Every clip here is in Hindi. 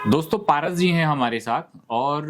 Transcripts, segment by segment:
दोस्तों पारस जी हैं हमारे साथ और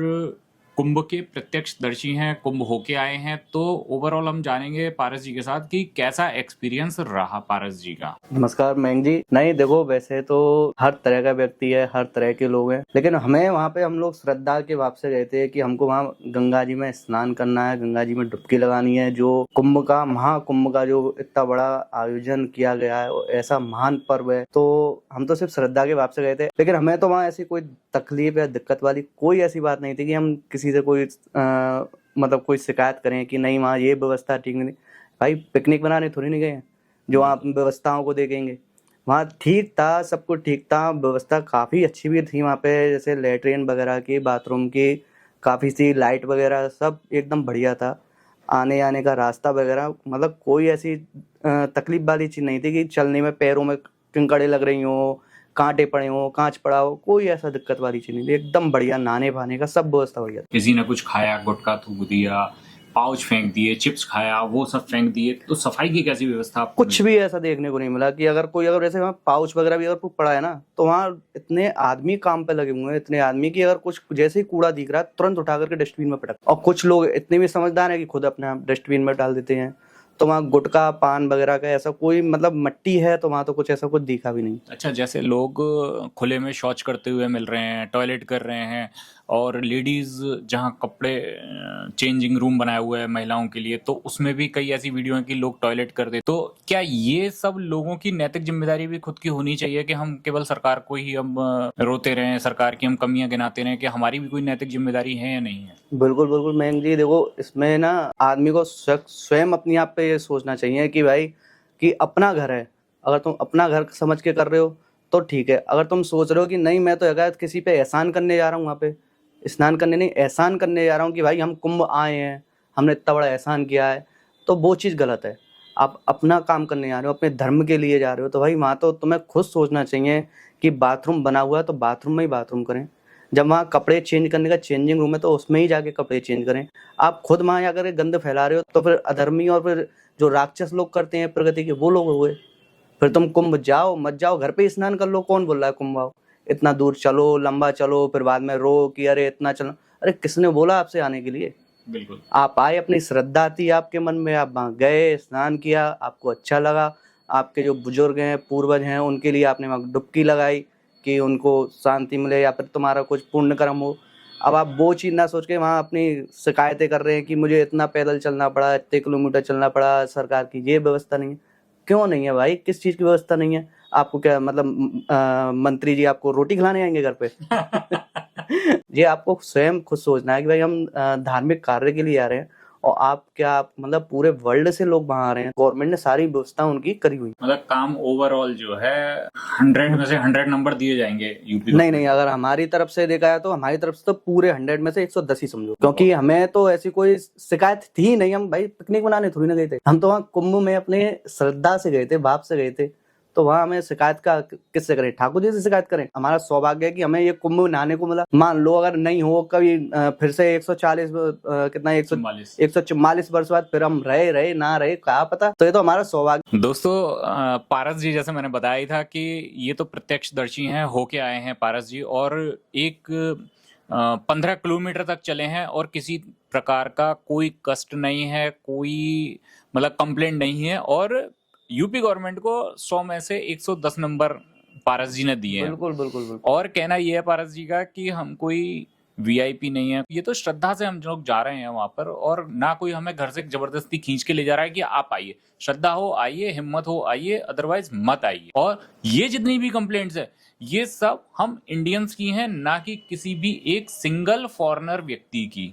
कुंभ के प्रत्यक्षदर्शी हैं, कुंभ होके आए हैं। तो ओवरऑल हम जानेंगे पारस जी के साथ कि कैसा एक्सपीरियंस रहा पारस जी का। नमस्कार मयंक जी। नहीं देखो, वैसे तो हर तरह का व्यक्ति है, हर तरह के लोग हैं, लेकिन हमें वहाँ पे हम लोग श्रद्धा के भाव से गए थे कि हमको वहाँ गंगा जी में स्नान करना है, गंगा जी में डुबकी लगानी है। जो कुंभ का, महाकुंभ का जो इतना बड़ा आयोजन किया गया है, ऐसा महान पर्व है, तो हम तो सिर्फ श्रद्धा के भाव से गए थे। लेकिन हमें तो वहाँ ऐसी कोई तकलीफ या दिक्कत वाली कोई ऐसी बात नहीं थी कि हम किसी से कोई मतलब कोई शिकायत करें कि नहीं वहाँ ये व्यवस्था ठीक नहीं। भाई पिकनिक बनाने थोड़ी नहीं गए हैं जो आप व्यवस्थाओं को देखेंगे। वहाँ ठीक था, सब कुछ ठीक था, व्यवस्था काफ़ी अच्छी भी थी वहाँ पे, जैसे लैट्रिन वगैरह की, बाथरूम की, काफ़ी सी लाइट वगैरह सब एकदम बढ़िया था। आने आने का रास्ता वगैरह मतलब कोई ऐसी तकलीफ वाली चीज़ नहीं थी कि चलने में पैरों में कंकड़े लग रही हों, कांटे पड़े हों, कांच पड़ा हो, कोई ऐसा दिक्कत वाली चीज़ नहीं थी। एकदम बढ़िया, नहाने बहाने का सब व्यवस्था बढ़िया थी। किसी ने कुछ खाया, गुटखा थूक दिया, पाउच फेंक दिए, चिप्स खाया, वो सब फेंक दिए। तो सफाई की कैसी व्यवस्था आपको कुछ भी ऐसा देखने को नहीं मिला कि अगर जैसे वहाँ पाउच वगैरह भी अगर पड़ा है ना, तो वहाँ इतने आदमी काम पे लगे हुए हैं, इतने आदमी कि अगर कुछ जैसे ही कूड़ा दिख रहा है तुरंत उठा करके डस्टबिन में पटक। और कुछ लोग इतने भी समझदार हैं कि खुद अपने आप डस्टबिन में डाल देते हैं। तो वहाँ गुटखा पान वगैरह का ऐसा कोई मतलब मट्टी है तो वहाँ तो कुछ ऐसा कुछ दिखा भी नहीं। अच्छा, जैसे लोग खुले में शौच करते हुए मिल रहे हैं, टॉयलेट कर रहे हैं, और लेडीज जहां कपड़े चेंजिंग रूम बनाया हुआ है महिलाओं के लिए, तो उसमें भी कई ऐसी वीडियो हैं कि लोग टॉयलेट करते। तो क्या ये सब लोगों की नैतिक जिम्मेदारी भी खुद की होनी चाहिए कि हम केवल सरकार को ही अब रोते रहें, सरकार की हम कमियां गिनाते रहें, कि हमारी भी कोई नैतिक जिम्मेदारी है या नहीं है? बिल्कुल बिल्कुल मयंक जी, देखो इसमें ना आदमी को स्वयं अपने आप पे ये सोचना चाहिए कि भाई कि अपना घर है, अगर तुम अपना घर समझ के कर रहे हो तो ठीक है। अगर तुम सोच रहे हो कि नहीं मैं तो अगर किसी पे एहसान करने जा रहा हूँ, वहाँ पे स्नान करने नहीं, एहसान करने जा रहा हूँ कि भाई हम कुंभ आए हैं, हमने इतना बड़ा एहसान किया है, तो वो चीज़ गलत है। आप अपना काम करने जा रहे हो, अपने धर्म के लिए जा रहे हो, तो भाई वहाँ तो तुम्हें खुद सोचना चाहिए कि बाथरूम बना हुआ है तो बाथरूम में ही बाथरूम करें। जब वहाँ कपड़े चेंज करने का चेंजिंग रूम है तो उसमें ही जाके कपड़े चेंज करें। आप खुद वहाँ जाकर गंद फैला रहे हो तो फिर अधर्मी और फिर जो राक्षस लोग करते हैं प्रगति के, वो लोग हुए। फिर तुम कुंभ जाओ मत जाओ, घर पे ही स्नान कर लो। कौन बोल रहा है कुंभ आओ? इतना दूर चलो, लंबा चलो, फिर बाद में रो कि अरे इतना चलो। अरे किसने बोला आपसे आने के लिए? बिल्कुल। आप आए, अपनी श्रद्धा थी आपके मन में, आप वहाँ गए, स्नान किया, आपको अच्छा लगा। आपके जो बुजुर्ग हैं, पूर्वज हैं, उनके लिए आपने वहाँ डुबकी लगाई कि उनको शांति मिले या फिर तुम्हारा कुछ पुण्य कर्म हो। अब आप वो चीज़ ना सोच के वहाँ अपनी शिकायतें कर रहे हैं कि मुझे इतना पैदल चलना पड़ा, इतने किलोमीटर चलना पड़ा, सरकार की ये व्यवस्था नहीं है। क्यों नहीं है भाई? किस चीज़ की व्यवस्था नहीं है? आपको क्या मतलब मंत्री जी आपको रोटी खिलाने आएंगे घर पे? ये आपको स्वयं खुद सोचना है कि भाई हम धार्मिक कार्य के लिए आ रहे हैं, और आप मतलब पूरे वर्ल्ड से लोग वहाँ आ रहे हैं। गवर्नमेंट ने सारी व्यवस्था उनकी करी हुई। मतलब काम ओवरऑल जो है 100 में से 100 नंबर दिए जाएंगे यूपी को? नहीं, अगर हमारी तरफ से देखा है तो हमारी तरफ से तो पूरे 100 में से 110 ही समझो, क्योंकि हमें तो ऐसी कोई शिकायत थी नहीं। हम भाई पिकनिक मनाने थोड़ी ना गए थे, हम तो वहाँ कुंभ में अपने श्रद्धा से गए थे, भाव से गए थे। तो वहाँ हमें शिकायत का किससे करें? ठाकुर जी से शिकायत करें? हमारा सौभाग्य है कि हमें ये कुंभ नहाने को मिला। मान लो अगर नहीं हो कभी फिर से 140 कितना 144 वर्ष बाद फिर हम रहे ना रहे, क्या पता। तो ये तो हमारा सौभाग्य। दोस्तों पारस जी, जैसे मैंने बताया ही था कि ये तो प्रत्यक्षदर्शी हैं, होके आए हैं पारस जी, और एक 15 किलोमीटर तक चले हैं और किसी प्रकार का कोई कष्ट नहीं है, कोई मतलब कंप्लेंट नहीं है, और यूपी गवर्नमेंट को 100 में से 110 नंबर पारस जी ने दिए हैं। बिल्कुल बिल्कुल बिल्कुल। और कहना ये है पारस जी का कि हम कोई वीआईपी नहीं है, ये तो श्रद्धा से हम लोग जा रहे हैं वहां पर, और ना कोई हमें घर से जबरदस्ती खींच के ले जा रहा है कि आप आइए। श्रद्धा हो आइए, हिम्मत हो आइए, अदरवाइज मत आइए। और ये जितनी भी कंप्लेंट्स है ये सब हम इंडियंस की हैं, ना कि किसी भी एक सिंगल फॉरेनर व्यक्ति की।